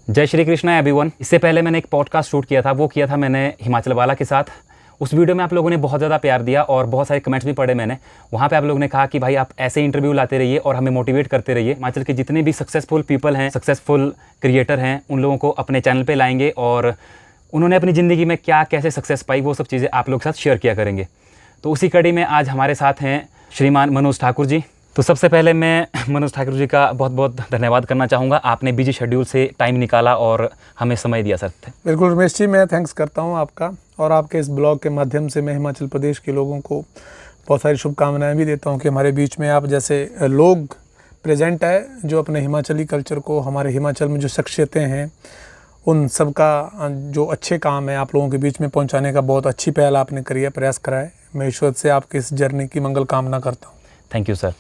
जय श्री कृष्ण एवरीवन। इससे पहले मैंने एक पॉडकास्ट शूट किया था, वो किया था मैंने हिमाचल वाला के साथ। उस वीडियो में आप लोगों ने बहुत ज़्यादा प्यार दिया और बहुत सारे कमेंट्स भी पढ़े मैंने। वहाँ पे आप लोगों ने कहा कि भाई आप ऐसे इंटरव्यू लाते रहिए और हमें मोटिवेट करते रहिए। हिमाचल के जितने भी सक्सेसफुल पीपल हैं, सक्सेसफुल क्रिएटर हैं, उन लोगों को अपने चैनल पे लाएंगे और उन्होंने अपनी ज़िंदगी में क्या कैसे सक्सेस पाई वो सब चीज़ें आप लोग के साथ शेयर किया करेंगे। तो उसी कड़ी में आज हमारे साथ हैं श्रीमान मनोज ठाकुर जी। तो सबसे पहले मैं मनोज ठाकुर जी का बहुत बहुत धन्यवाद करना चाहूँगा। आपने बिजी शेड्यूल से टाइम निकाला और हमें समय दिया सर। बिल्कुल रमेश जी, मैं थैंक्स करता हूँ आपका, और आपके इस ब्लॉग के माध्यम से मैं हिमाचल प्रदेश के लोगों को बहुत सारी शुभकामनाएं भी देता हूँ कि हमारे बीच में आप जैसे लोग प्रेजेंट है जो अपने हिमाचली कल्चर को, हमारे हिमाचल में जो शख्सियतें हैं, उन सब का जो अच्छे काम है आप लोगों के बीच में पहुँचाने का बहुत अच्छी पहल आपने करी है, प्रयास करा है। मैं ईश्वर से आपकी इस जर्नी की मंगल कामना करता हूँ। Thank you sir.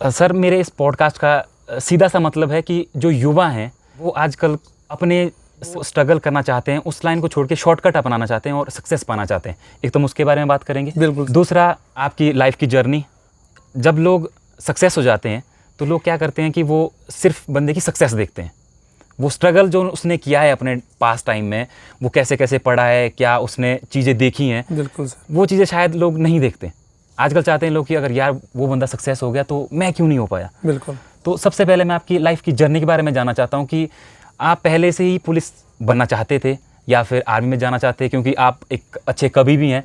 सर मेरे इस पॉडकास्ट का सीधा सा मतलब है कि जो युवा हैं वो आजकल अपने स्ट्रगल करना चाहते हैं, उस लाइन को छोड़ के शॉर्टकट अपनाना चाहते हैं और सक्सेस पाना चाहते हैं। एक तो हम उसके बारे में बात करेंगे, बिल्कुल। दूसरा आपकी लाइफ की जर्नी। जब लोग सक्सेस हो जाते हैं तो लोग क्या करते हैं कि वो सिर्फ बंदे की सक्सेस देखते हैं, वो स्ट्रगल जो उसने किया है अपने पास टाइम में, वो कैसे कैसे पढ़ा है, क्या उसने चीज़ें देखी हैं, बिल्कुल सर, वो चीज़ें शायद लोग नहीं देखते। आजकल चाहते हैं लोग कि अगर यार वो बंदा सक्सेस हो गया तो मैं क्यों नहीं हो पाया। बिल्कुल। तो सबसे पहले मैं आपकी लाइफ की जर्नी के बारे में जानना चाहता हूँ कि आप पहले से ही पुलिस बनना चाहते थे या फिर आर्मी में जाना चाहते हैं, क्योंकि आप एक अच्छे कवि भी हैं।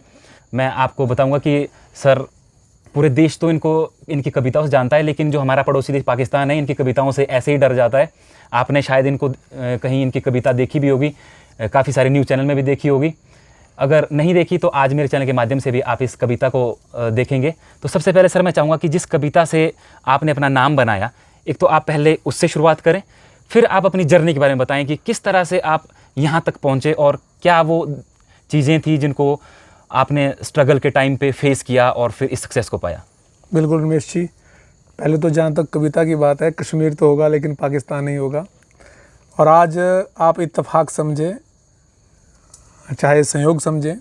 मैं आपको बताऊंगा कि सर पूरे देश तो इनकी कविताओं से जानता है, लेकिन जो हमारा पड़ोसी देश पाकिस्तान है, इनकी कविताओं से ऐसे ही डर जाता है। आपने शायद इनको कहीं इनकी कविता देखी भी होगी, काफ़ी सारे न्यूज़ चैनल में भी देखी होगी। अगर नहीं देखी तो आज मेरे चैनल के माध्यम से भी आप इस कविता को देखेंगे। तो सबसे पहले सर मैं चाहूँगा कि जिस कविता से आपने अपना नाम बनाया, एक तो आप पहले उससे शुरुआत करें, फिर आप अपनी जर्नी के बारे में बताएं कि किस तरह से आप यहाँ तक पहुँचे और क्या वो चीज़ें थी जिनको आपने स्ट्रगल के टाइम पे फेस किया और फिर इस सक्सेस को पाया। बिल्कुल रमेश जी, पहले तो जहाँ तक कविता की बात है, कश्मीर तो होगा लेकिन पाकिस्तान नहीं होगा। और आज आप इत्तेफाक समझे चाहे संयोग समझे,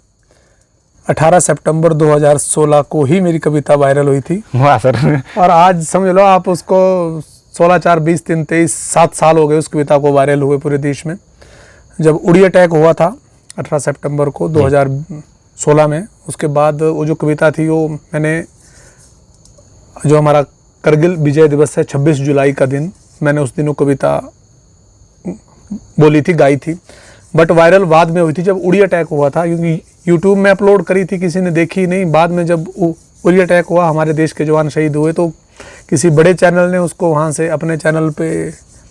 18 सितंबर 2016 को ही मेरी कविता वायरल हुई थी। वाह सर। और आज समझ लो आप उसको 16, 4, 20, 3, 23, 7 साल हो गए उस कविता को वायरल हुए पूरे देश में। जब उड़ी अटैक हुआ था 18 सितंबर को 2016 में, उसके बाद वो जो कविता थी वो मैंने, जो हमारा करगिल विजय दिवस है 26 जुलाई का दिन, मैंने उस दिन वो कविता बोली थी, गाई थी। बट वायरल बाद में हुई थी जब उड़ी अटैक हुआ था, क्योंकि यूट्यूब में अपलोड करी थी, किसी ने देखी नहीं। बाद में जब उड़ी अटैक हुआ, हमारे देश के जवान शहीद हुए, तो किसी बड़े चैनल ने उसको वहाँ से अपने चैनल पे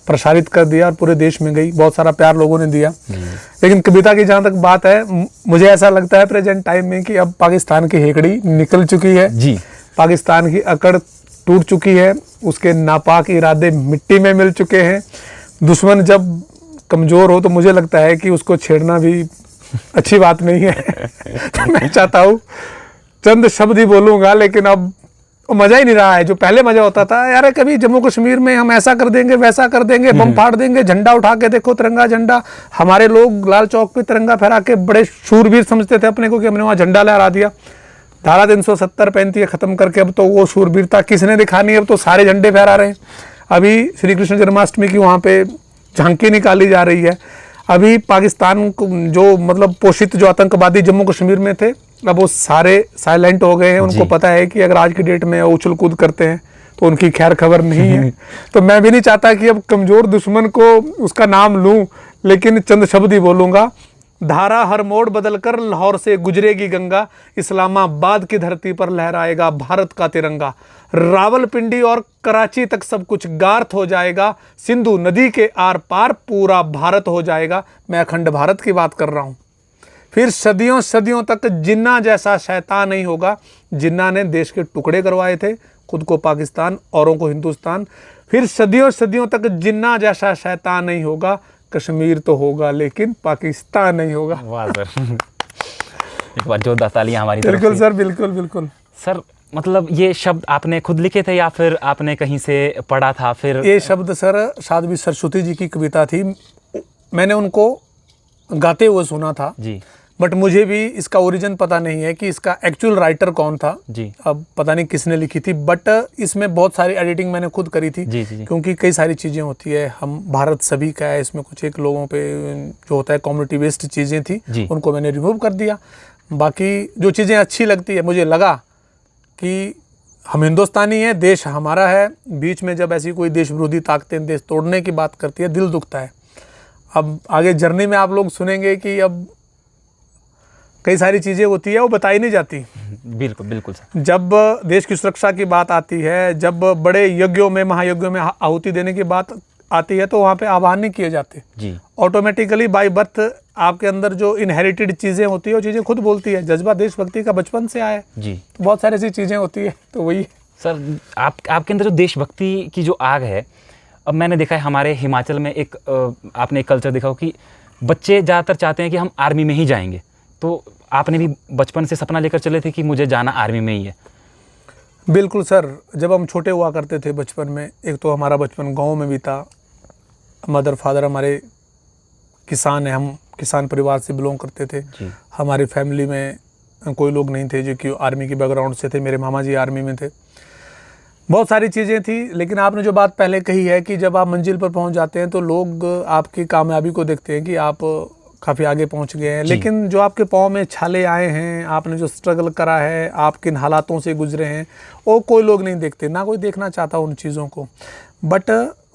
प्रसारित कर दिया और पूरे देश में गई, बहुत सारा प्यार लोगों ने दिया। लेकिन कविता की जहाँ तक बात है, मुझे ऐसा लगता है प्रेजेंट टाइम में कि अब पाकिस्तान की हेकड़ी निकल चुकी है जी, पाकिस्तान की अकड़ टूट चुकी है, उसके नापाक इरादे मिट्टी में मिल चुके हैं। दुश्मन जब कमज़ोर हो तो मुझे लगता है कि उसको छेड़ना भी अच्छी बात नहीं है। तो मैं चाहता हूँ चंद शब्द ही बोलूँगा, लेकिन अब मज़ा ही नहीं रहा है। जो पहले मज़ा होता था, यार कभी जम्मू कश्मीर में हम ऐसा कर देंगे, वैसा कर देंगे, बम फाड़ देंगे, झंडा उठा के देखो तिरंगा झंडा। हमारे लोग लाल चौक पे तिरंगा फहरा के बड़े शूरवीर समझते थे अपने को कि हमने वहाँ झंडा लहरा दिया। धारा 370 35 ख़त्म करके अब तो वो शूरवीरता किसने दिखानी है, अब तो सारे झंडे फहरा रहे हैं। अभी श्री कृष्ण जन्माष्टमी की वहाँ पे झांकी निकाली जा रही है। अभी पाकिस्तान को जो मतलब पोषित जो आतंकवादी जम्मू कश्मीर में थे, अब वो सारे साइलेंट हो गए हैं। उनको पता है कि अगर आज की डेट में उछल कूद करते हैं तो उनकी खैर खबर नहीं है। तो मैं भी नहीं चाहता कि अब कमज़ोर दुश्मन को उसका नाम लूं, लेकिन चंद शब्द ही बोलूँगा। धारा हर मोड़ बदलकर लाहौर से गुजरेगी गंगा, इस्लामाबाद की धरती पर लहराएगा भारत का तिरंगा। रावलपिंडी और कराची तक सब कुछ गार्थ हो जाएगा, सिंधु नदी के आर पार पूरा भारत हो जाएगा। मैं अखंड भारत की बात कर रहा हूँ। फिर सदियों सदियों तक जिन्ना जैसा शैतान नहीं होगा। जिन्ना ने देश के टुकड़े करवाए थे, खुद को पाकिस्तान, औरों को हिंदुस्तान। फिर सदियों सदियों तक जिन्ना जैसा शैतान नहीं होगा। कश्मीर तो होगा लेकिन पाकिस्तान नहीं होगा। वाह सर। एक बार जोरदार तालियां हमारी तरफ से। बिल्कुल सर, बिल्कुल बिल्कुल सर। मतलब ये शब्द आपने खुद लिखे थे या फिर आपने कहीं से पढ़ा था? फिर ये शब्द सर साध्वी सरस्वती जी की कविता थी, मैंने उनको गाते हुए सुना था जी। बट मुझे भी इसका ओरिजिन पता नहीं है कि इसका एक्चुअल राइटर कौन था जी अब पता नहीं किसने लिखी थी, बट इसमें बहुत सारी एडिटिंग मैंने खुद करी थी। जी जी क्योंकि कई सारी चीज़ें होती है, हम भारत सभी का है, इसमें कुछ एक लोगों पे जो होता है कम्युनिटी बेस्ड चीज़ें थी जी। उनको मैंने रिमूव कर दिया। बाकी जो चीज़ें अच्छी लगती है, मुझे लगा कि हम हिंदुस्तानी हैं, देश हमारा है, बीच में जब ऐसी कोई देश विरोधी ताकतें देश तोड़ने की बात करती है, दिल दुखता है। अब आगे जर्नी में आप लोग सुनेंगे कि अब कई सारी चीज़ें होती है वो बताई नहीं जाती। बिल्कुल बिल्कुल सर। जब देश की सुरक्षा की बात आती है, जब बड़े यज्ञों में महायज्ञों में आहुति देने की बात आती है, तो वहाँ पे आह्वान नहीं किए जाते। जी ऑटोमेटिकली बाय बर्थ आपके अंदर जो इनहेरिटेड चीज़ें होती है वो चीज़ें खुद बोलती है। जज्बा देशभक्ति का बचपन से आया है, जी। तो बहुत सारी ऐसी चीज़ें होती है, तो वही। सर आपके अंदर जो देशभक्ति की जो आग है, अब मैंने देखा है हमारे हिमाचल में एक आपने एक कल्चर देखा हो कि बच्चे ज़्यादातर चाहते हैं कि हम आर्मी में ही जाएंगे, तो आपने भी बचपन से सपना लेकर चले थे कि मुझे जाना आर्मी में ही है? बिल्कुल सर, जब हम छोटे हुआ करते थे बचपन में, एक तो हमारा बचपन गांव में बीता, मदर फादर हमारे किसान हैं, हम किसान परिवार से बिलोंग करते थे जी। हमारी फैमिली में कोई लोग नहीं थे जो कि आर्मी की बैकग्राउंड से थे, मेरे मामा जी आर्मी में थे, बहुत सारी चीज़ें थी। लेकिन आपने जो बात पहले कही है कि जब आप मंजिल पर पहुंच जाते हैं तो लोग आपकी कामयाबी को देखते हैं कि आप काफ़ी आगे पहुंच गए हैं, लेकिन जो आपके पाँव में छाले आए हैं, आपने जो स्ट्रगल करा है, आप किन हालातों से गुजरे हैं, वो कोई लोग नहीं देखते, ना कोई देखना चाहता उन चीज़ों को। बट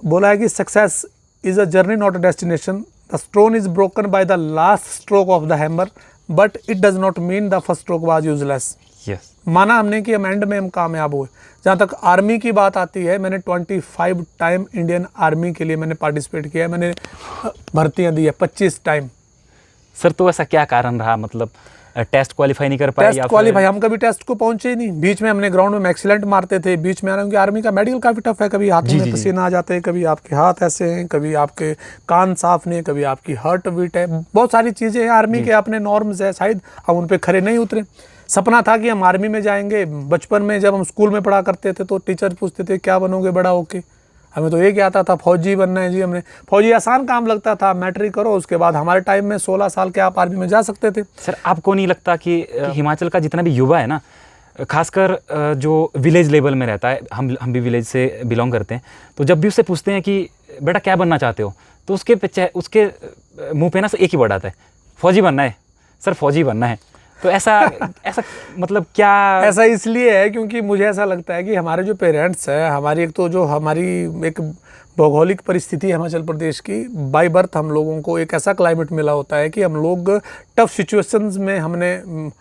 बोला है कि success is a journey not a destination, the stone is broken by the last stroke of the hammer, but it does not mean the first stroke was useless. Yes. माना हमने कि हम एंड में हम कामयाब हुए। जहाँ तक आर्मी की बात आती है, मैंने 25 टाइम इंडियन आर्मी के लिए मैंने पार्टिसिपेट किया है, मैंने भर्तियाँ दी है 25 टाइम। सर तो ऐसा क्या कारण रहा, मतलब टेस्ट क्वालिफाई नहीं कर पाए? टेस्ट क्वालिफाई, हम कभी टेस्ट को पहुंचे ही नहीं। बीच में हमने ग्राउंड में एक्सीलेंट मारते थे, बीच में क्योंकि आर्मी का मेडिकल काफ़ी टफ है, कभी हाथों में पसीना आ जाते हैं, कभी आपके हाथ ऐसे हैं, कभी आपके कान साफ नहीं, कभी आपकी हार्ट बीट है, बहुत सारी चीज़ें हैं आर्मी के अपने नॉर्म्स है, शायद हम उन पर खरे नहीं उतरे। सपना था कि हम आर्मी में जाएंगे। बचपन में जब हम स्कूल में पढ़ा करते थे तो टीचर पूछते थे क्या बनोगे बड़ा होके, हमें तो ये क्या आता था फौजी बनना है जी। हमने फौजी आसान काम लगता था, मैट्रिक करो, उसके बाद हमारे टाइम में 16 साल के आप आर्मी में जा सकते थे। सर आपको नहीं लगता कि हिमाचल का जितना भी युवा है ना, खासकर जो विलेज लेवल में रहता है, हम भी विलेज से बिलोंग करते हैं, तो जब भी उससे पूछते हैं कि बेटा क्या बनना चाहते हो, तो उसके मुँह पे ना एक ही वर्ड आता है, फौजी बनना है सर, फौजी बनना है। तो ऐसा मतलब क्या? ऐसा इसलिए है क्योंकि मुझे ऐसा लगता है कि हमारे जो पेरेंट्स हैं, हमारी एक तो जो हमारी एक भौगोलिक परिस्थिति है हिमाचल प्रदेश की, बाय बर्थ हम लोगों को एक ऐसा क्लाइमेट मिला होता है कि हम लोग टफ सिचुएशंस में हमने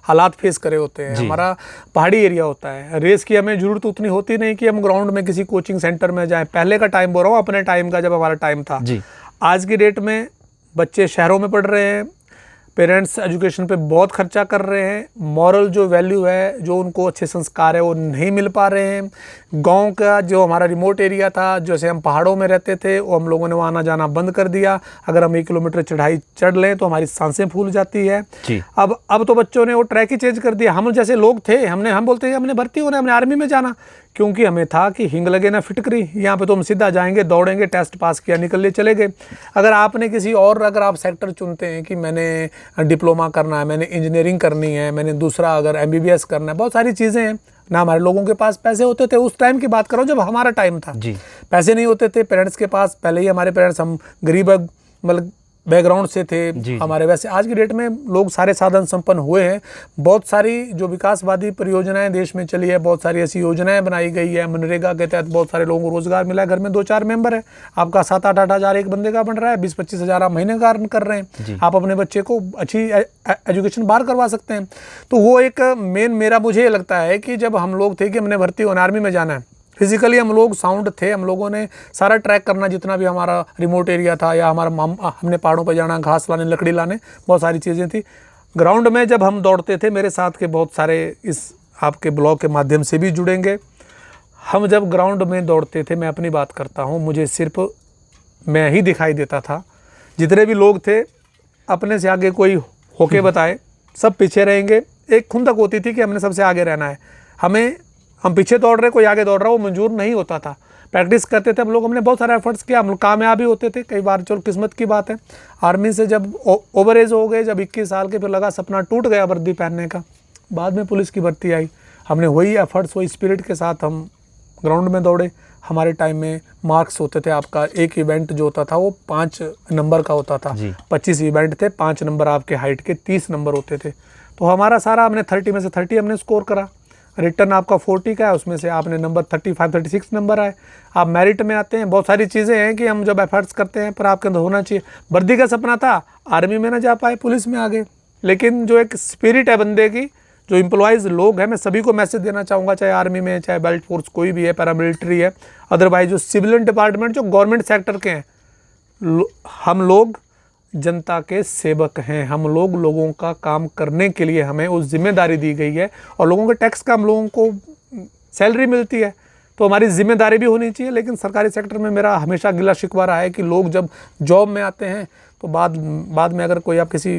हालात फेस करे होते हैं। हमारा पहाड़ी एरिया होता है, रेस की हमें ज़रूरत उतनी होती नहीं कि हम ग्राउंड में किसी कोचिंग सेंटर में जाएँ। पहले का टाइम बोल रहा हूँ, अपने टाइम का, जब हमारा टाइम था जी। आज की डेट में बच्चे शहरों में पढ़ रहे हैं, पेरेंट्स एजुकेशन पे बहुत खर्चा कर रहे हैं, मॉरल जो वैल्यू है, जो उनको अच्छे संस्कार है, वो नहीं मिल पा रहे हैं। गांव का जो हमारा रिमोट एरिया था, जैसे हम पहाड़ों में रहते थे, वो हम लोगों ने वहाँ आना जाना बंद कर दिया। अगर हम 1 किलोमीटर चढ़ाई चढ़ लें तो हमारी सांसें फूल जाती है जी। अब तो बच्चों ने वो ट्रैक ही चेंज कर दिया। हम जैसे लोग थे, हम बोलते हैं हमने भर्ती होना है, हमने आर्मी में जाना, क्योंकि हमें था कि हिंग लगे ना फिटकरी, यहाँ पे तो हम सीधा जाएंगे, दौड़ेंगे, टेस्ट पास किया, निकल लिए, चले गए। अगर आपने अगर आप सेक्टर चुनते हैं कि मैंने डिप्लोमा करना है, मैंने इंजीनियरिंग करनी है, मैंने दूसरा अगर MBBS करना है, बहुत सारी चीज़ें हैं ना। हमारे लोगों के पास पैसे होते थे, उस टाइम की बात करो जब हमारा टाइम था जी। पैसे नहीं होते थे पेरेंट्स के पास, पहले ही हमारे पेरेंट्स, हम गरीब मतलब बैकग्राउंड से थे जी। हमारे। वैसे आज की डेट में लोग सारे साधन संपन्न हुए हैं, बहुत सारी जो विकासवादी परियोजनाएं देश में चली है, बहुत सारी ऐसी योजनाएं बनाई गई है, मनरेगा के तहत बहुत सारे लोगों को रोजगार मिला है। घर में 2-4 मेंबर है, आपका 7-8 हज़ार एक बंदे का बन रहा है, 20-25 हज़ार आप महीने का अर्न कर रहे हैं, आप अपने बच्चे को अच्छी एजुकेशन बाहर करवा सकते हैं। तो वो एक मेन मेरा मुझे ये लगता है कि जब हम लोग थे कि हमने भर्ती होना, आर्मी में जाना है, फिजिकली हम लोग साउंड थे, हम लोगों ने सारा ट्रैक करना, जितना भी हमारा रिमोट एरिया था, या हमने पहाड़ों पर जाना, घास लाने, लकड़ी लाने, बहुत सारी चीज़ें थी। ग्राउंड में जब हम दौड़ते थे, मेरे साथ के बहुत सारे इस आपके ब्लॉग के माध्यम से भी जुड़ेंगे, हम जब ग्राउंड में दौड़ते थे, मैं अपनी बात करता हूँ, मुझे सिर्फ मैं ही दिखाई देता था। जितने भी लोग थे, अपने से आगे कोई होके बताए, सब पीछे रहेंगे। एक खुंदक होती थी कि हमने सबसे आगे रहना है, हम पीछे दौड़ रहे, कोई आगे दौड़ रहा, वो मंजूर नहीं होता था। प्रैक्टिस करते थे हम लोग, हमने बहुत सारे एफर्ट्स किया, हम लोग कामयाब भी होते थे कई बार, चलो किस्मत की बात है। आर्मी से जब ओवर एज हो गए, जब 21 साल के, फिर लगा सपना टूट गया वर्दी पहनने का, बाद में पुलिस की भर्ती आई। हमने वही एफर्ट्स, वही स्पिरिट के साथ हम ग्राउंड में दौड़े। हमारे टाइम में मार्क्स होते थे, आपका एक इवेंट जो होता था वो 5 नंबर का होता था, 25 इवेंट थे, 5 नंबर आपके हाइट के 30 नंबर होते थे। तो हमारा सारा, हमने 30 में से 30 हमने स्कोर करा। रिटर्न आपका 40 का है, उसमें से आपने नंबर 35-36 नंबर आए, आप मेरिट में आते हैं। बहुत सारी चीज़ें हैं कि हम जब एफर्ट्स करते हैं, पर आपके अंदर होना चाहिए। वर्दी का सपना था, आर्मी में ना जा पाए, पुलिस में आ गए, लेकिन जो एक स्पिरिट है बंदे की, जो एम्प्लॉयज़ लोग हैं, मैं सभी को मैसेज देना चाहूँगा, चाहे आर्मी में, चाहे बेल्ट फोर्स कोई भी है, पैरामिलिट्री है, अदरवाइज जो सिविलियन डिपार्टमेंट, जो गवर्नमेंट सेक्टर के हैं, हम लोग जनता के सेवक हैं। हम लोग लोगों का काम करने के लिए हमें उस जिम्मेदारी दी गई है, और लोगों के टैक्स का हम लोगों को सैलरी मिलती है, तो हमारी जिम्मेदारी भी होनी चाहिए। लेकिन सरकारी सेक्टर में मेरा हमेशा गिला शिकवा रहा है कि लोग जब जॉब में आते हैं तो बाद में अगर कोई आप किसी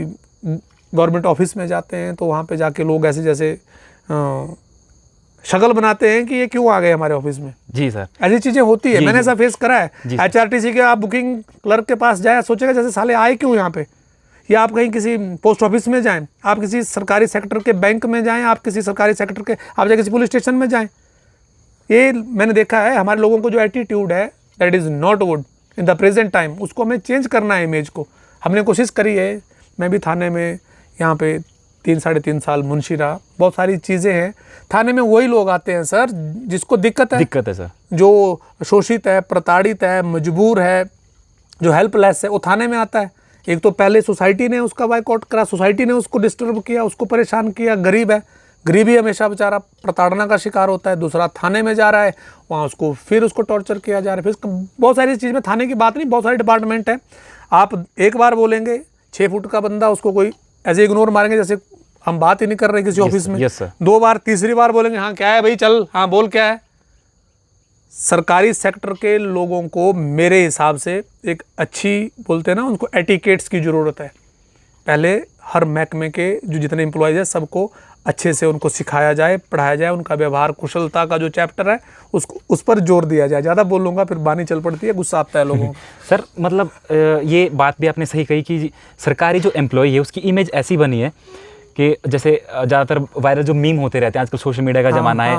गवर्नमेंट ऑफिस में जाते हैं तो वहाँ पे जाके लोग ऐसे जैसे शक्ल बनाते हैं कि ये क्यों आ गए हमारे ऑफिस में। जी सर, ऐसी चीज़ें होती है, मैंने ऐसा फेस करा है। HRTC के आप बुकिंग क्लर्क के पास जाए, सोचेगा जैसे साले आए क्यों यहाँ पे। या आप कहीं किसी पोस्ट ऑफिस में जाएं, आप किसी सरकारी सेक्टर के बैंक में जाएं, आप किसी सरकारी सेक्टर के, आप जाए किसी पुलिस स्टेशन में जाएं, ये मैंने देखा है। हमारे लोगों को जो एटीट्यूड है, that is not good in the present time, उसको हमें चेंज करना है, इमेज को। हमने कोशिश करी है, मैं भी थाने में यहाँ पे 3-3.5 साल मुंशी रहा। बहुत सारी चीज़ें हैं, थाने में वही लोग आते हैं सर जिसको दिक्कत है सर, जो शोषित है, प्रताड़ित है, मजबूर है, जो हेल्पलेस है, वो थाने में आता है। एक तो पहले सोसाइटी ने उसका बाइकआउट करा, सोसाइटी ने उसको डिस्टर्ब किया, उसको परेशान किया, गरीब है, गरीबी हमेशा बेचारा प्रताड़ना का शिकार होता है। दूसरा थाने में जा रहा है, वहाँ उसको टॉर्चर किया जा रहा है। फिर बहुत सारी चीज़ में, थाने की बात नहीं, बहुत सारे डिपार्टमेंट हैं। आप एक बार बोलेंगे 6 फुट का बंदा, उसको कोई ऐसे इग्नोर मारेंगे जैसे हम बात ही नहीं कर रहे किसी ऑफिस में। 2 बार, तीसरी बार बोलेंगे हाँ क्या है भाई, चल हाँ बोल क्या है। सरकारी सेक्टर के लोगों को मेरे हिसाब से एक अच्छी, बोलते हैं ना उनको, एटिकेट्स की ज़रूरत है। पहले हर महकमे के जो जितने एम्प्लॉयज़ हैं सबको अच्छे से उनको सिखाया जाए, पढ़ाया जाए, उनका व्यवहार कुशलता का जो चैप्टर है उसको, उस पर जोर दिया जाए। ज़्यादा बोलूँगा फिर बानी चल पड़ती है, गुस्सा आता है लोगों को। सर मतलब ये बात भी आपने सही कही कि सरकारी जो एम्प्लॉय है उसकी इमेज ऐसी बनी है कि जैसे ज़्यादातर वायरल जो मीम होते रहते हैं आजकल, सोशल मीडिया का ज़माना है।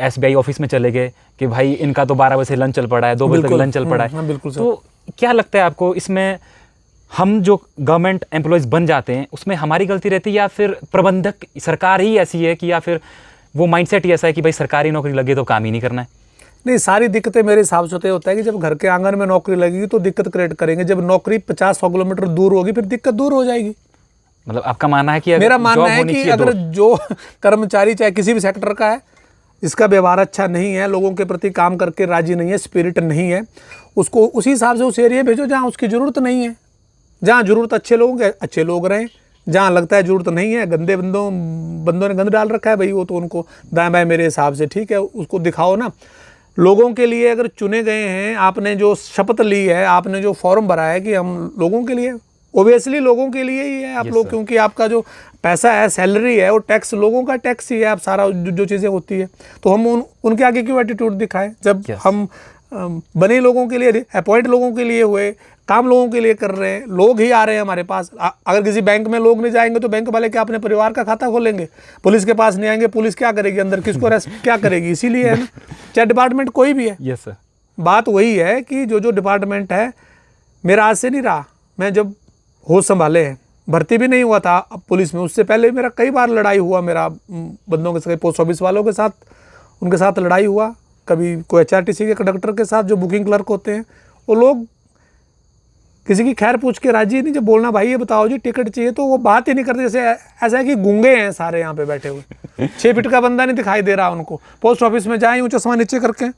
SBI ऑफिस में चले गए कि भाई इनका तो 12 बजे से लंच चल पड़ा है, 2 बजे तक लंच चल पड़ा है। तो क्या लगता है आपको, इसमें हम जो गवर्नमेंट एम्प्लॉयज़ बन जाते हैं उसमें हमारी गलती रहती है, या फिर प्रबंधक, सरकार ही ऐसी है कि, या फिर वो माइंडसेट ही ऐसा है कि भाई सरकारी नौकरी लगे तो काम ही नहीं करना है? नहीं, सारी दिक्कतें मेरे हिसाब से होता है कि जब घर के आंगन में नौकरी लगेगी तो दिक्कत क्रिएट करेंगे, जब नौकरी 50-100 किलोमीटर दूर होगी फिर दिक्कत दूर हो जाएगी। मतलब आपका मानना है कि मेरा मानना है कि अगर जो कर्मचारी चाहे किसी भी सेक्टर का है, जिसका व्यवहार अच्छा नहीं है, लोगों के प्रति काम करके राजी नहीं है, स्पिरिट नहीं है, उसको उसी हिसाब से उस एरिया भेजो जहाँ उसकी ज़रूरत नहीं है। जहाँ ज़रूरत अच्छे लोग रहें, जहाँ लगता है ज़रूरत नहीं है, गंदे बंदों ने गंद डाल रखा है भाई, वो तो उनको दाएं बाएं मेरे हिसाब से ठीक है, उसको दिखाओ ना। लोगों के लिए अगर चुने गए हैं, आपने जो शपथ ली है, आपने जो फॉर्म भरा है कि हम लोगों के लिए, ओबियसली लोगों के लिए ही है आप लोग, क्योंकि आपका जो पैसा है, सैलरी है, वो टैक्स, लोगों का टैक्स ही है। आप सारा जो चीज़ें होती है, तो हम उनके आगे क्यों एटीट्यूड दिखाएं, जब हम बने लोगों के लिए, अपॉइंट लोगों के लिए हुए, काम लोगों के लिए कर रहे हैं, लोग ही आ रहे हैं हमारे पास। अगर किसी बैंक में लोग नहीं जाएंगे तो बैंक वाले क्या अपने परिवार का खाता खोलेंगे? पुलिस के पास नहीं आएंगे, पुलिस क्या करेगी अंदर, किसको अरेस्ट क्या करेगी? इसीलिए है ना, चाहे डिपार्टमेंट कोई भी है। यस सर, बात वही है कि जो डिपार्टमेंट है, मेरा आज से नहीं रहा, मैं जब होश संभाले हैं, भर्ती भी नहीं हुआ था पुलिस में, उससे पहले मेरा कई बार लड़ाई हुआ, मेरा बंदों के साथ, पोस्ट ऑफिस वालों के साथ, उनके साथ लड़ाई हुआ। कभी कोई HRTC के कंडक्टर के साथ, जो बुकिंग क्लर्क होते हैं, वो लोग किसी की खैर पूछ के राजी नहीं। जब बोलना भाई ये बताओ जी टिकट चाहिए, तो वो बात ही नहीं करते, जैसे ऐसा है कि गूंगे हैं सारे यहाँ पे बैठे हुए। 6 फीट का बंदा नहीं दिखाई दे रहा उनको। पोस्ट ऑफिस में जाए ऊँचा चश्मा नीचे करके,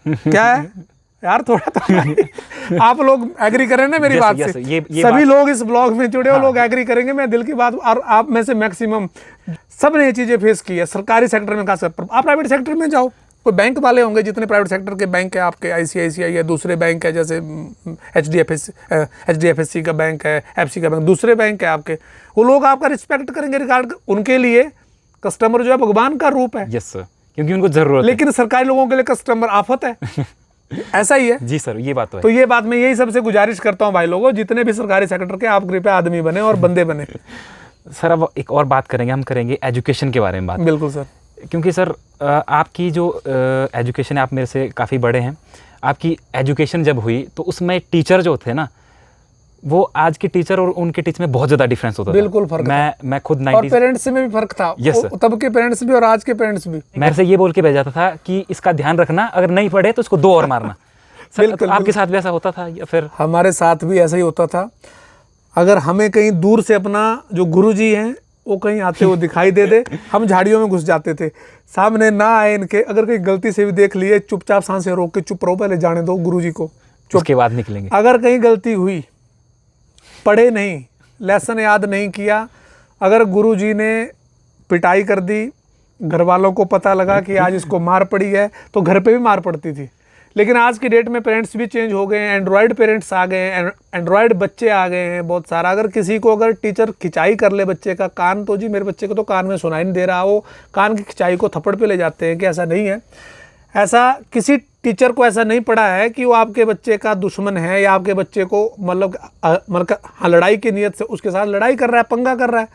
क्या है यार, थोड़ा तो आप लोग एग्री करें ना मेरी बात से। ये सभी लोग इस ब्लॉग में जुड़े हो, लोग एग्री करेंगे, मैं दिल की बात। और आप में से मैक्सिमम सब ने ये चीज़ें फेस की है सरकारी सेक्टर में, खास कर। आप प्राइवेट सेक्टर में जाओ, कोई बैंक वाले होंगे, जितने प्राइवेट सेक्टर के बैंक है आपके, ICICI या दूसरे बैंक है, जैसे HDFC का बैंक है, FC का बैंक, दूसरे बैंक है आपके, वो लोग आपका रिस्पेक्ट करेंगे, रिगार्ड। उनके लिए कस्टमर जो है भगवान का रूप है। यस सर, क्योंकि उनको जरूरत है। लेकिन सरकारी लोगों के लिए कस्टमर आफत है। ऐसा ही है जी सर, ये बात तो है। तो ये बात मैं यही सबसे गुजारिश करता हूँ भाई लोगों, जितने भी सरकारी सेक्टर के, आप कृपया आदमी बने और बंदे बने। सर अब एक और बात करेंगे, हम करेंगे एजुकेशन के बारे में बात। बिल्कुल सर। क्योंकि सर आपकी जो एजुकेशन है, आप मेरे से काफ़ी बड़े हैं, आपकी एजुकेशन जब हुई तो उसमें टीचर जो थे ना, वो आज के टीचर और उनके टीचर में बहुत ज़्यादा डिफरेंस होता था। बिल्कुल फर्क मैं खुद और 90s पेरेंट्स में भी फर्क था। Yes, sir. तब के पेरेंट्स भी और आज के पेरेंट्स भी। मेरे से ये बोल के भेजा जाता था कि इसका ध्यान रखना, अगर नहीं पढ़े तो इसको 2 और मारना। सर बिल्कुल, तो आपके साथ भी ऐसा होता था या फिर? हमारे साथ भी ऐसा ही होता था। अगर हमें कहीं दूर से अपना जो गुरुजी हैं वो कहीं आते हुए दिखाई दे हम झाड़ियों में घुस जाते थे, सामने ना आए इनके। अगर कहीं गलती से भी देख लिए, चुपचाप सांसें रोक के चुप रहो, पहले जाने दो गुरुजी को, चुप। उसके बाद निकलेंगे। अगर कहीं गलती हुई, पढ़े नहीं, लेसन याद नहीं किया, अगर गुरुजी ने पिटाई कर दी, घर वालों को पता लगा कि आज इसको मार पड़ी है, तो घर पे भी मार पड़ती थी। लेकिन आज की डेट में पेरेंट्स भी चेंज हो गए हैं, एंड्रॉयड पेरेंट्स आ गए हैं, एंड्रॉयड बच्चे आ गए हैं बहुत सारा। अगर किसी को अगर टीचर खिंचाई कर ले बच्चे का कान, तो जी मेरे बच्चे को तो कान में सुनाई नहीं दे रहा, वो कान की खिंचाई को थप्पड़ पे ले जाते हैं कि ऐसा नहीं है। ऐसा किसी टीचर को ऐसा नहीं पड़ा है कि वो आपके बच्चे का दुश्मन है या आपके बच्चे को मतलब लड़ाई की नीयत से उसके साथ लड़ाई कर रहा है, पंगा कर रहा है।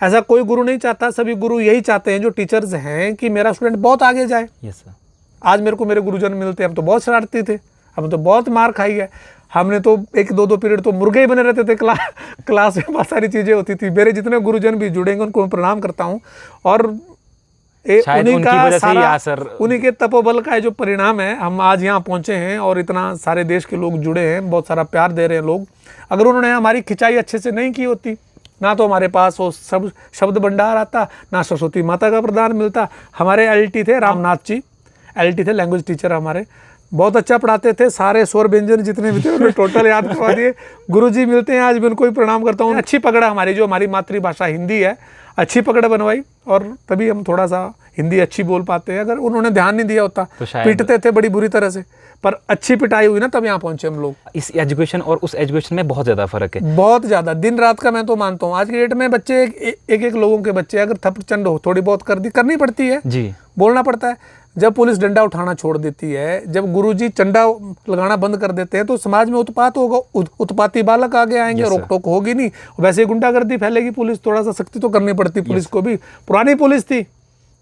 ऐसा कोई गुरु नहीं चाहता। सभी गुरु यही चाहते हैं जो टीचर्स हैं कि मेरा स्टूडेंट बहुत आगे जाए। Yes sir. आज मेरे को मेरे गुरुजन मिलते हैं, हम तो बहुत शरारती थे, हम तो बहुत मार खाई है, हमने तो 1-2 पीरियड तो मुर्गे ही बने रहते थे। क्लास में बहुत सारी चीज़ें होती थी। मेरे जितने गुरुजन भी जुड़ेंगे उनको मैं प्रणाम करता हूँ, और उन्हीं का सारा, उन्हीं के तपोबल का जो परिणाम है हम आज यहाँ पहुँचे हैं और इतना सारे देश के लोग जुड़े हैं, बहुत सारा प्यार दे रहे हैं लोग। अगर उन्होंने हमारी खिंचाई अच्छे से नहीं की होती, ना तो हमारे पास वो सब शब्द भंडार आता, ना सरस्वती माता का प्रदान मिलता। हमारे LT थे रामनाथ जी, LT थे लैंग्वेज टीचर हमारे, बहुत अच्छा पढ़ाते थे। सारे स्वर व्यंजन जितने भी थे उन्होंने टोटल याद करवा दिए। गुरुजी मिलते हैं आज भी उनको ही प्रणाम करता हूँ। अच्छी पकड़ हमारी, जो हमारी मातृभाषा हिंदी है, अच्छी पकड़ बनवाई, और तभी हम थोड़ा सा हिंदी अच्छी बोल पाते हैं। अगर उन्होंने ध्यान नहीं दिया होता तो पीटते थे बड़ी बुरी तरह से, पर अच्छी पिटाई हुई ना, तब यहाँ पहुंचे हम लोग। इस एजुकेशन और उस एजुकेशन में बहुत ज़्यादा फर्क है, बहुत ज़्यादा, दिन रात का। मैं तो मानता हूँ आज की डेट में बच्चे एक लोगों के बच्चे अगर थप्पड़ चंड हो थोड़ी बहुत करनी पड़ती है जी, बोलना पड़ता है। जब पुलिस डंडा उठाना छोड़ देती है, जब गुरुजी चंडा लगाना बंद कर देते हैं, तो समाज में उत्पात होगा, उत्पाती बालक आगे आएंगे, रोक टोक होगी नहीं, वैसे ही गुंडागर्दी फैलेगी। पुलिस थोड़ा सा सख्ती तो करनी पड़ती पुलिस को भी। पुरानी पुलिस थी,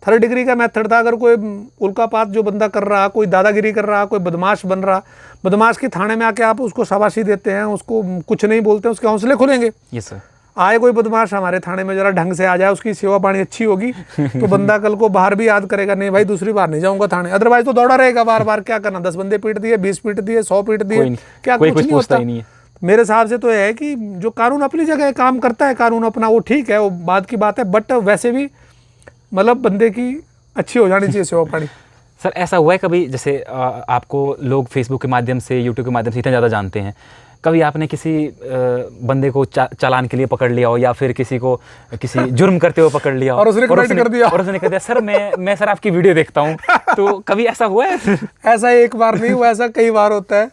3rd डिग्री का मेथड था। अगर कोई उल्कापात जो बंदा कर रहा, कोई दादागिरी कर रहा, कोई बदमाश बन रहा, बदमाश की थाने में आके आप उसको शाबाशी देते हैं, उसको कुछ नहीं बोलते, उसके हौसले खुलेंगे। Yes sir. आए कोई बदमाश हमारे थाने में, जरा ढंग से आ जाए, उसकी सेवा पानी अच्छी होगी, तो बंदा कल को बाहर भी याद करेगा, नहीं भाई दूसरी बार नहीं जाऊंगा थाने। अदरवाइज तो दौड़ा रहेगा बार बार। क्या करना, 10 बंदे पीट दिए, 20 पीट दिए, 100 पीट दिए, क्या कुछ नहीं होता। मेरे हिसाब से तो यह है कि जो कानून अपनी जगह काम करता है, कानून अपना, वो ठीक है, वो बात की बात है। बट वैसे भी मतलब बंदे की अच्छी हो जानी चाहिए सेवा पानी। सर ऐसा हुआ है कभी, जैसे आपको लोग फेसबुक के माध्यम से, यूट्यूब के माध्यम से इतना ज़्यादा जानते हैं, कभी आपने किसी बंदे को चालान के लिए पकड़ लिया हो, या फिर किसी को किसी जुर्म करते हुए पकड़ लिया हो और उसने कर दिया सर मैं सर आपकी वीडियो देखता हूँ, तो कभी ऐसा हुआ है? ऐसा एक बार नहीं हुआ, ऐसा कई बार होता है।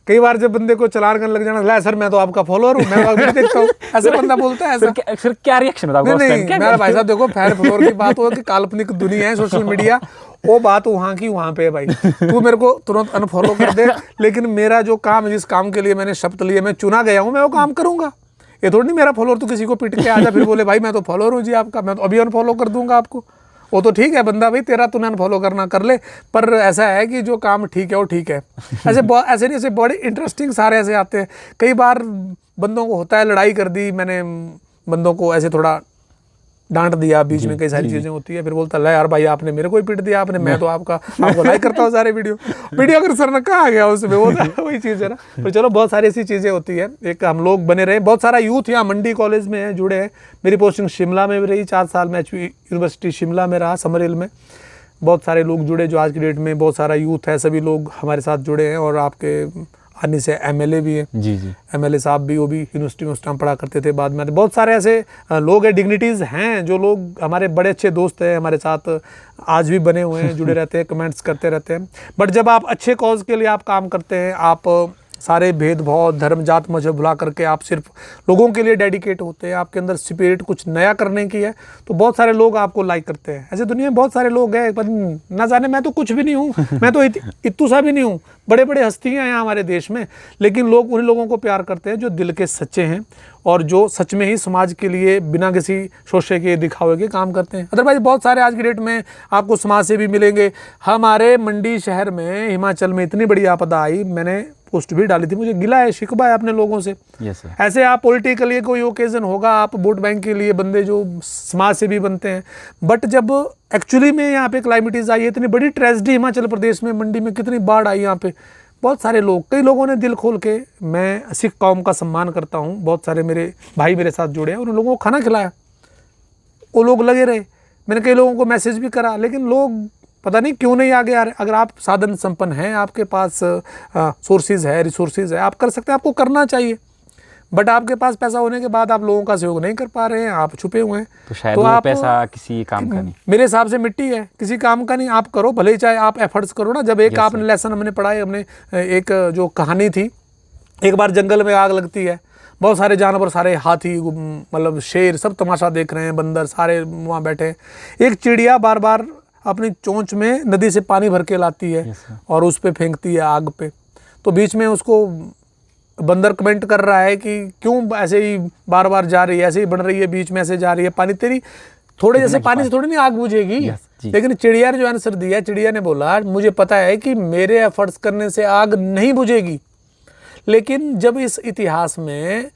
कई बार जब बंदे को चालान करने लग जाना, ला सर मैं तो आपका फॉलोअर हूँ, मैं वीडियो देखता हूँ, ऐसे बंदा बोलता है। सर क्या रिएक्शन होता है? नहीं मेरा भाई साहब देखो, फैन फॉलोअर की बात हो कि काल्पनिक दुनिया है सोशल मीडिया, वो बात वहाँ की वहाँ पे है भाई। तू मेरे को तुरंत अनफॉलो कर दे, लेकिन मेरा जो काम, जिस काम के लिए मैंने शपथ लिए, मैं चुना गया हूँ, मैं वो काम करूंगा। ये थोड़ी नहीं मेरा फॉलोअर तो किसी को पीट के आजा फिर बोले भाई मैं तो फॉलोअर हूँ जी आपका, मैं तो अभी अनफॉलो कर दूंगा आपको। वो तो ठीक है बंदा, भाई तेरा तूने अनफॉलो करना कर ले, पर ऐसा है कि जो काम ठीक है वो ठीक है। ऐसे नहीं, ऐसे बड़े इंटरेस्टिंग सारे ऐसे आते हैं। कई बार बंदों को होता है, लड़ाई कर दी मैंने, बंदों को ऐसे थोड़ा डांट दिया, बीच में कई सारी चीज़ें होती है, फिर बोलता है यार भाई आपने मेरे को ही पीट दिया, आपने, मैं तो आपको लाइक करता हूँ सारे वीडियो अगर सर ने कहा गया उसमें, वो वही चीज़ है ना। तो चलो बहुत सारी ऐसी चीज़ें होती है। एक हम लोग बने रहे, बहुत सारा यूथ यहाँ मंडी कॉलेज में है, जुड़े हैं। मेरी पोस्टिंग शिमला में भी रही, 4 साल में HV यूनिवर्सिटी शिमला में रहा, समर हिल में। बहुत सारे लोग जुड़े, जो आज की डेट में बहुत सारा यूथ है, सभी लोग हमारे साथ जुड़े हैं। और आपके आने से MLA भी है, जी MLA साहब भी, वो भी यूनिवर्सिटी में उस टाइम पढ़ा करते थे, बाद में बहुत सारे ऐसे लोग हैं, डिग्निटीज़ हैं, जो लोग हमारे बड़े अच्छे दोस्त हैं, हमारे साथ आज भी बने हुए हैं, जुड़े रहते हैं, कमेंट्स करते रहते हैं। बट जब आप अच्छे कॉज के लिए आप काम करते हैं, आप सारे भेदभाव, धर्म, जात, मजहब भुला करके आप सिर्फ लोगों के लिए डेडिकेट होते हैं, आपके अंदर स्पिरिट कुछ नया करने की है, तो बहुत सारे लोग आपको लाइक करते हैं। ऐसे दुनिया में बहुत सारे लोग हैं, पर ना जाने मैं तो कुछ भी नहीं हूँ, मैं तो इत्तू सा भी नहीं हूँ, बड़े बड़े हस्तियाँ हैं हमारे देश में, लेकिन लोग उन लोगों को प्यार करते हैं जो दिल के सच्चे हैं और जो सच में ही समाज के लिए बिना किसी शोशे के दिखावे के काम करते हैं। अदरवाइज बहुत सारे आज की डेट में आपको समाज से भी मिलेंगे। हमारे मंडी शहर में, हिमाचल में इतनी बड़ी आपदा आई, मैंने पोस्ट भी डाली थी, मुझे गिला है, शिकवा है अपने लोगों से। Yes sir. ऐसे आप पॉलिटिकली कोई ओकेजन होगा, आप वोट बैंक के लिए बंदे जो समाज से भी बनते हैं, बट जब एक्चुअली में यहाँ पे क्लाइमेटीज आई है, इतनी बड़ी ट्रेजेडी हिमाचल प्रदेश में, मंडी में कितनी बाढ़ आई, यहाँ पे बहुत सारे लोग, कई लोगों ने दिल खोल के, मैं सिख कौम का सम्मान करता हूँ, बहुत सारे मेरे भाई मेरे साथ जुड़े हैं, उन लोगों को खाना खिलाया, वो लोग लगे रहे। मैंने कई लोगों को मैसेज भी करा, लेकिन लोग पता नहीं क्यों नहीं आगे आ रहे। अगर आप साधन संपन्न हैं, आपके पास सोर्सेज है, रिसोर्सेज है, आप कर सकते हैं, आपको करना चाहिए, बट आपके पास पैसा होने के बाद आप लोगों का सहयोग नहीं कर पा रहे हैं, आप छुपे हुए हैं, तो शायद वो पैसा किसी काम का नहीं, मेरे हिसाब से मिट्टी है, किसी काम का नहीं। आप करो, भले ही चाहे आप एफर्ट्स करो ना। जब एक आपने लेसन हमने पढ़ाई, हमने एक जो कहानी थी, एक बार जंगल में आग लगती है, बहुत सारे जानवर, सारे हाथी, मतलब शेर, सब तमाशा देख रहे हैं, बंदर सारे वहाँ बैठे हैं। एक चिड़िया बार बार अपनी चोंच में नदी से पानी भर के लाती है और उस पर फेंकती है आग पे, तो बीच में उसको बंदर कमेंट कर रहा है कि क्यों ऐसे ही बार बार जा रही है, ऐसे ही बढ़ रही है, बीच में ऐसे जा रही है, पानी तेरी थोड़े जैसे पानी से थोड़ी नहीं आग बुझेगी। लेकिन चिड़िया ने जो आंसर दिया, चिड़िया ने बोला मुझे पता है कि मेरे एफर्ट्स करने से आग नहीं बुझेगी, लेकिन जब इस इतिहास में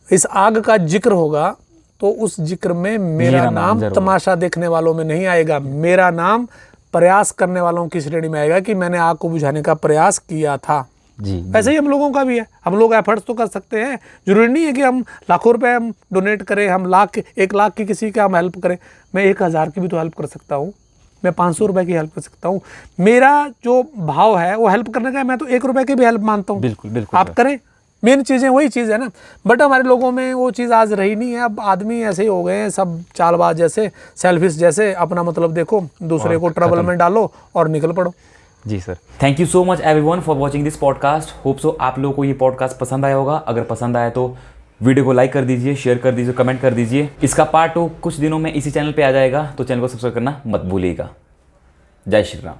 इस आग का जिक्र होगा तो उस जिक्र में मेरा नाम तमाशा देखने वालों में नहीं आएगा, मेरा नाम प्रयास करने वालों की श्रेणी में आएगा कि मैंने आग को बुझाने का प्रयास किया था। जी, वैसे ही हम लोगों का भी है, हम लोग एफर्ट्स तो कर सकते हैं, जरूरी नहीं है कि हम लाखों रुपए हम डोनेट करें, हम 1 लाख की किसी का हम हेल्प करें। मैं 1000 की भी तो हेल्प कर सकता हूँ, मैं 500 रुपए की हेल्प कर सकता हूँ। मेरा जो भाव है वो हेल्प करने का है, मैं तो 1 रुपए की भी हेल्प मानता हूँ। बिल्कुल बिल्कुल आप करें, मेन चीज़ें वही चीज़ है ना। बट हमारे लोगों में वो चीज़ आज रही नहीं है। अब आदमी ऐसे ही हो गए हैं, सब चालबाज जैसे, सेल्फिश जैसे, अपना मतलब देखो, दूसरे को ट्रबल में डालो और निकल पड़ो। जी sir, thank you so much everyone for watching this podcast. Hope so आप लोगों को ये पॉडकास्ट पसंद आया होगा। अगर पसंद आया तो वीडियो को लाइक कर दीजिए, शेयर कर दीजिए, कमेंट कर दीजिए। इसका पार्ट 2 कुछ दिनों में इसी चैनल पे आ जाएगा, तो चैनल को सब्सक्राइब करना मत भूलिएगा। जय श्री राम।